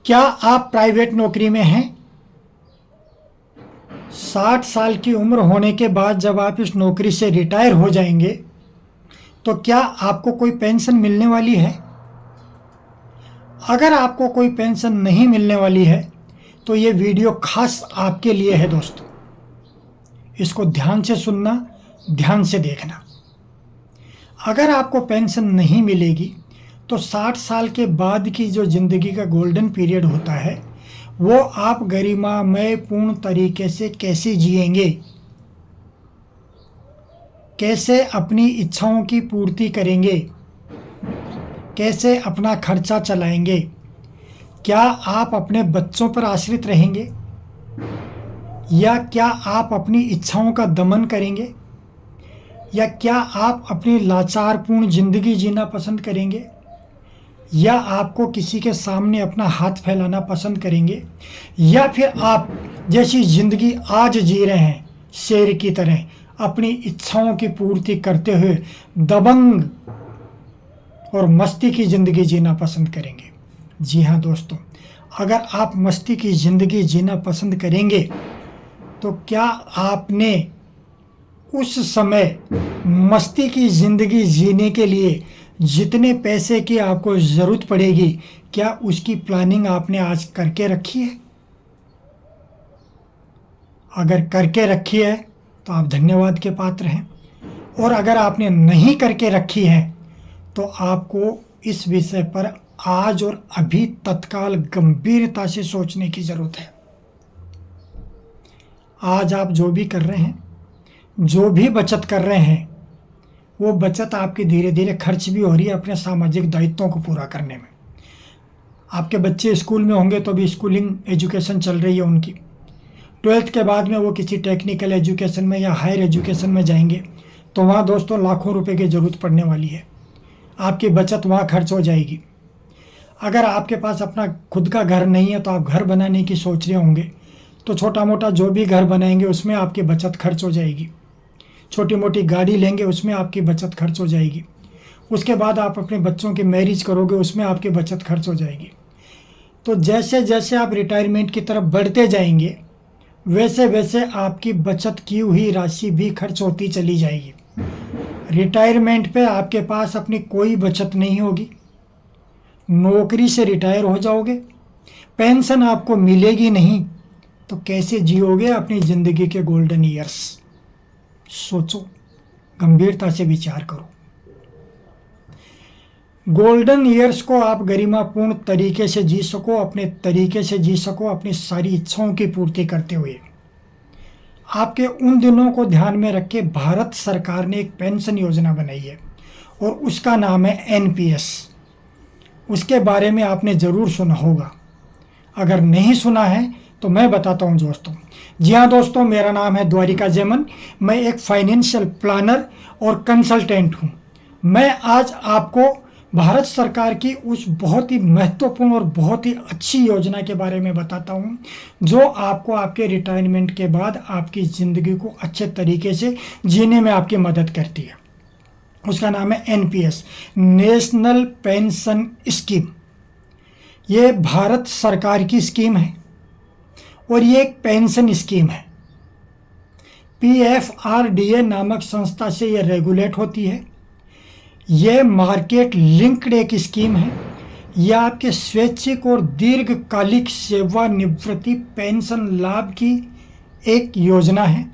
क्या आप प्राइवेट नौकरी में हैं? 60 साल की उम्र होने के बाद जब आप इस नौकरी से रिटायर हो जाएंगे तो क्या आपको कोई पेंशन मिलने वाली है? अगर आपको कोई पेंशन नहीं मिलने वाली है तो ये वीडियो खास आपके लिए है दोस्तों। इसको ध्यान से सुनना, ध्यान से देखना। अगर आपको पेंशन नहीं मिलेगी तो 60 साल के बाद की जो ज़िंदगी का गोल्डन पीरियड होता है वो आप गरिमामय पूर्ण तरीके से कैसे जिएंगे, कैसे अपनी इच्छाओं की पूर्ति करेंगे, कैसे अपना खर्चा चलाएंगे। क्या आप अपने बच्चों पर आश्रित रहेंगे या क्या आप अपनी इच्छाओं का दमन करेंगे या क्या आप अपनी लाचारपूर्ण ज़िंदगी जीना पसंद करेंगे या आपको किसी के सामने अपना हाथ फैलाना पसंद करेंगे या फिर आप जैसी ज़िंदगी आज जी रहे हैं शेर की तरह अपनी इच्छाओं की पूर्ति करते हुए दबंग और मस्ती की ज़िंदगी जीना पसंद करेंगे। जी हाँ दोस्तों, अगर आप मस्ती की ज़िंदगी जीना पसंद करेंगे तो क्या आपने उस समय मस्ती की ज़िंदगी जीने के लिए जितने पैसे की आपको ज़रूरत पड़ेगी, क्या उसकी प्लानिंग आपने आज करके रखी है? अगर करके रखी है तो आप धन्यवाद के पात्र हैं, और अगर आपने नहीं करके रखी है तो आपको इस विषय पर आज और अभी तत्काल गंभीरता से सोचने की ज़रूरत है। आज आप जो भी कर रहे हैं, जो भी बचत कर रहे हैं, वो बचत आपकी धीरे धीरे खर्च भी हो रही है अपने सामाजिक दायित्वों को पूरा करने में। आपके बच्चे स्कूल में होंगे तो भी स्कूलिंग एजुकेशन चल रही है उनकी। 12th के बाद में वो किसी टेक्निकल एजुकेशन में या हायर एजुकेशन में जाएंगे तो वहाँ दोस्तों लाखों रुपए की ज़रूरत पड़ने वाली है। आपकी बचत वहाँ खर्च हो जाएगी। अगर आपके पास अपना खुद का घर नहीं है तो आप घर बनाने की सोच रहे होंगे तो छोटा मोटा जो भी घर बनाएंगे उसमें आपकी बचत खर्च हो जाएगी। छोटी मोटी गाड़ी लेंगे उसमें आपकी बचत खर्च हो जाएगी। उसके बाद आप अपने बच्चों की मैरिज करोगे उसमें आपकी बचत खर्च हो जाएगी। तो जैसे जैसे आप रिटायरमेंट की तरफ बढ़ते जाएंगे वैसे वैसे आपकी बचत की हुई राशि भी खर्च होती चली जाएगी। रिटायरमेंट पे आपके पास अपनी कोई बचत नहीं होगी, नौकरी से रिटायर हो जाओगे, पेंशन आपको मिलेगी नहीं, तो कैसे जियोगे अपनी ज़िंदगी के गोल्डन ईयर्स? सोचो, गंभीरता से विचार करो। गोल्डन ईयर्स को आप गरिमापूर्ण तरीके से जी सको, अपने तरीके से जी सको, अपनी सारी इच्छाओं की पूर्ति करते हुए। आपके उन दिनों को ध्यान में रख के भारत सरकार ने एक पेंशन योजना बनाई है और उसका नाम है एनपीएस। उसके बारे में आपने ज़रूर सुना होगा। अगर नहीं सुना है तो मैं बताता हूं दोस्तों। जी हाँ दोस्तों, मेरा नाम है द्वारिका जैमन। मैं एक फाइनेंशियल प्लानर और कंसल्टेंट हूं। मैं आज आपको भारत सरकार की उस बहुत ही महत्वपूर्ण और बहुत ही अच्छी योजना के बारे में बताता हूं जो आपको आपके रिटायरमेंट के बाद आपकी ज़िंदगी को अच्छे तरीके से जीने में आपकी मदद करती है। उसका नाम है एनपीएस, नेशनल पेंशन स्कीम। ये भारत सरकार की स्कीम है और ये एक पेंशन स्कीम है। पीएफआरडीए नामक संस्था से ये रेगुलेट होती है। ये मार्केट लिंक्ड एक स्कीम है। यह आपके स्वैच्छिक और दीर्घकालिक सेवानिवृत्ति पेंशन लाभ की एक योजना है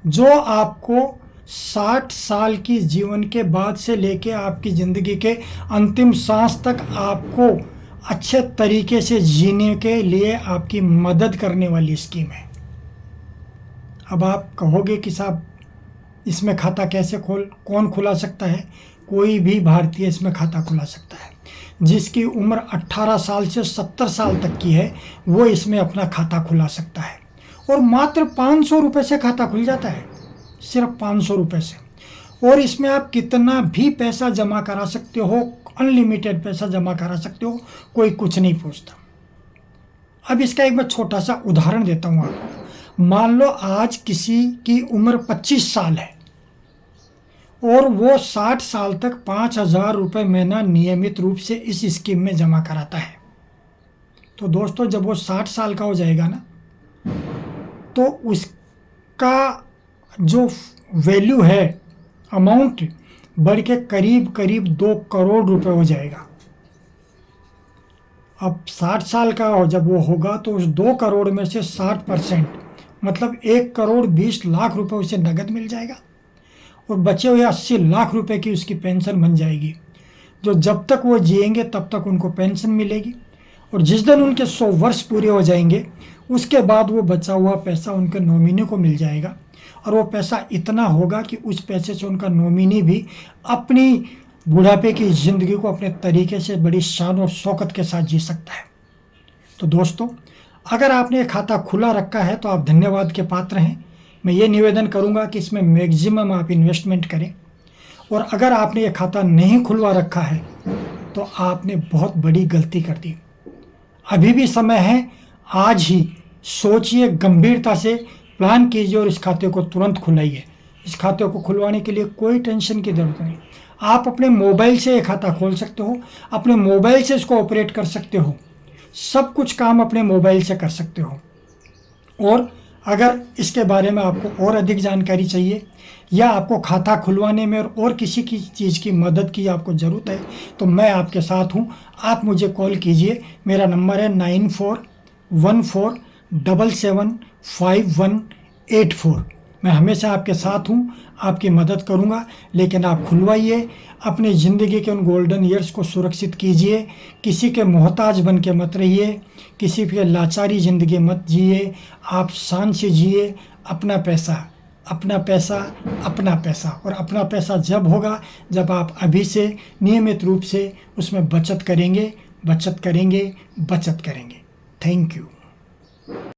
जो आपको 60 साल की जीवन के बाद से लेके आपकी ज़िंदगी के अंतिम सांस तक आपको अच्छे तरीके से जीने के लिए आपकी मदद करने वाली स्कीम है। अब आप कहोगे कि साहब इसमें खाता कैसे कौन खुला सकता है? कोई भी भारतीय इसमें खाता खुला सकता है। जिसकी उम्र 18 साल से 70 साल तक की है वो इसमें अपना खाता खुला सकता है और मात्र 500 रुपये से खाता खुल जाता है, सिर्फ 500 रुपये से। और इसमें आप कितना भी पैसा जमा करा सकते हो, अनलिमिटेड पैसा जमा करा सकते हो, कोई कुछ नहीं पूछता। अब इसका एक मैं छोटा सा उदाहरण देता हूँ आपको। मान लो आज किसी की उम्र 25 साल है और वो 60 साल तक 5,000 रुपये महीना नियमित रूप से इस स्कीम में जमा कराता है। तो दोस्तों जब वो 60 साल का हो जाएगा ना, तो उसका जो वैल्यू है, अमाउंट बढ़ के करीब करीब 2 करोड़ रुपए हो जाएगा। अब 60 साल का हो जब वो होगा तो उस 2 करोड़ में से 60% मतलब 1 करोड़ 20 लाख रुपए उसे नगद मिल जाएगा, और बचे हुए 80 लाख रुपए की उसकी पेंशन बन जाएगी, जो जब तक वो जिएंगे तब तक उनको पेंशन मिलेगी। और जिस दिन उनके 100 वर्ष पूरे हो जाएंगे उसके बाद वो बचा हुआ पैसा उनके नॉमिनी को मिल जाएगा, और वो पैसा इतना होगा कि उस पैसे से उनका नॉमिनी भी अपनी बुढ़ापे की ज़िंदगी को अपने तरीके से बड़ी शान और शौकत के साथ जी सकता है। तो दोस्तों, अगर आपने ये खाता खुला रखा है तो आप धन्यवाद के पात्र हैं। मैं ये निवेदन करूंगा कि इसमें मैक्सिमम आप इन्वेस्टमेंट करें, और अगर आपने ये खाता नहीं खुलवा रखा है तो आपने बहुत बड़ी गलती कर दी। अभी भी समय है, आज ही सोचिए, गंभीरता से प्लान कीजिए और इस खाते को तुरंत खुलाइए। इस खाते को खुलवाने के लिए कोई टेंशन की ज़रूरत नहीं। आप अपने मोबाइल से ये खाता खोल सकते हो, अपने मोबाइल से इसको ऑपरेट कर सकते हो, सब कुछ काम अपने मोबाइल से कर सकते हो। और अगर इसके बारे में आपको और अधिक जानकारी चाहिए या आपको खाता खुलवाने में और किसी की चीज़ की मदद की आपको ज़रूरत है तो मैं आपके साथ हूँ। आप मुझे कॉल कीजिए। मेरा नंबर है 9414775184। मैं हमेशा आपके साथ हूँ, आपकी मदद करूँगा। लेकिन आप खुलवाइए, अपनी ज़िंदगी के उन गोल्डन ईयर्स को सुरक्षित कीजिए। किसी के मोहताज बन के मत रहिए, किसी के लाचारी ज़िंदगी मत जिए। आप शान से जिए। अपना पैसा अपना पैसा अपना पैसा, और अपना पैसा जब होगा जब आप अभी से नियमित रूप से उसमें बचत करेंगे, बचत करेंगे, बचत करेंगे। Thank you.